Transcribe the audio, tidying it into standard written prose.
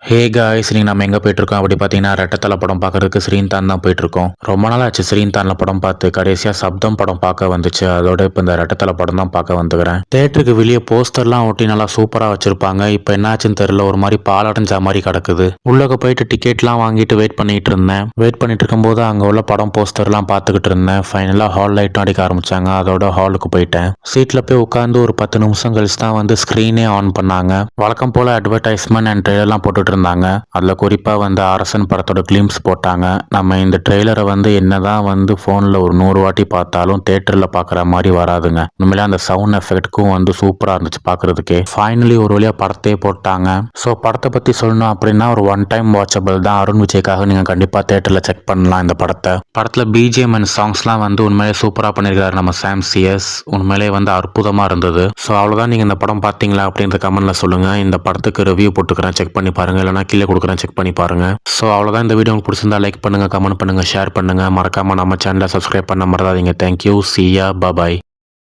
Hey guys, நீங்கள் நம்ம எங்கே போயிட்டுருக்கோம் அப்படி பார்த்தீங்கன்னா ரெட்டத்தலை படம் பார்க்குறதுக்கு ஸ்ரீன்தான் தான் போயிட்டுருக்கோம். ரொம்ப நாள் ஆச்சு ஸ்ரீன்தானில் படம் பார்த்து. கடைசியாக சப்தம் படம் பார்க்க வந்துச்சு. அதோட இப்போ இந்த ரெட்டத்தலை படம் தான் பார்க்க வந்துக்கிறேன். தேட்டருக்கு வெளியே போஸ்டர்லாம் ஒட்டி நல்லா சூப்பராக வச்சுருப்பாங்க. இப்போ என்னாச்சுன்னு தெரியல, ஒரு மாதிரி பாலடைஞ்ச மாதிரி கிடக்குது. உள்ளே போயிட்டு டிக்கெட்லாம் வாங்கிட்டு வெயிட் பண்ணிட்டு இருந்தேன். வெயிட் பண்ணிட்டு இருக்கும்போது அங்கே உள்ள படம் போஸ்டர்லாம் பார்த்துக்கிட்டு இருந்தேன். ஃபைனலாக ஹால் லைட்டும் அடிக்க ஆரம்பிச்சாங்க. அதோட ஹாலுக்கு போயிட்டேன். சீட்டில் போய் உட்காந்து ஒரு 10 நிமிஷம் கழிச்சு தான் வந்து ஸ்க்ரீனே ஆன் பண்ணாங்க. வழக்கம் போல் அட்வர்டைஸ்மெண்ட் அண்ட் ட்ரெய்லர்லாம் போட்டுட்டு இருந்தாங்க. அதில் குறிப்பாக வந்து அரசன் படத்தோட கிளிம்ஸ் போட்டாங்க. நம்ம இந்த ட்ரெய்லரை வந்து என்னதான் வந்து ஃபோனில் ஒரு 100 வாட்டி பார்த்தாலும் தேட்டரில் பார்க்குற மாதிரி வராதுங்க. உண்மையிலே அந்த சவுண்ட் எஃபெக்ட்டுக்கும் வந்து சூப்பராக இருந்துச்சு பார்க்குறதுக்கே. ஃபைனலி ஒரு வழியாக படத்தையே போட்டாங்க. ஸோ படத்தை பற்றி சொல்லணும் அப்படின்னா ஒரு ஒன் டைம் வாட்சபிள் தான். அருண் விஜய்க்காக நீங்கள் கண்டிப்பாக தேட்டரில் செக் பண்ணலாம் இந்த படத்தை. படத்தில் பிஜிஎம் அண்ட் சாங்ஸ்லாம் வந்து உண்மையிலே சூப்பராக பண்ணியிருக்காரு நம்ம சாம் சிஎஸ். உண்மையிலே வந்து அற்புதமாக இருந்தது. ஸோ அவ்வளோதான். நீங்கள் இந்த படம் பார்த்தீங்களா அப்படின்ற கமெண்ட்டில் சொல்லுங்கள். இந்த படத்துக்கு ரிவ்யூ போட்டுக்கிறேன், செக் பண்ணி பாருங்கள். இல்லைனா கீழே கொடுக்குறேன், செக் பண்ணி பாருங்க. ஸோ அவ்வளோதான். இந்த வீடியோ உங்களுக்கு பிடிச்சிருந்தா லைக் பண்ணுங்க, கமெண்ட் பண்ணுங்க, ஷேர் பண்ணுங்க. மறக்காம நம்ம சேனலை சப்ஸ்கிரைப் பண்ண மறக்காதீங்க. Thank you. See ya. Bye bye.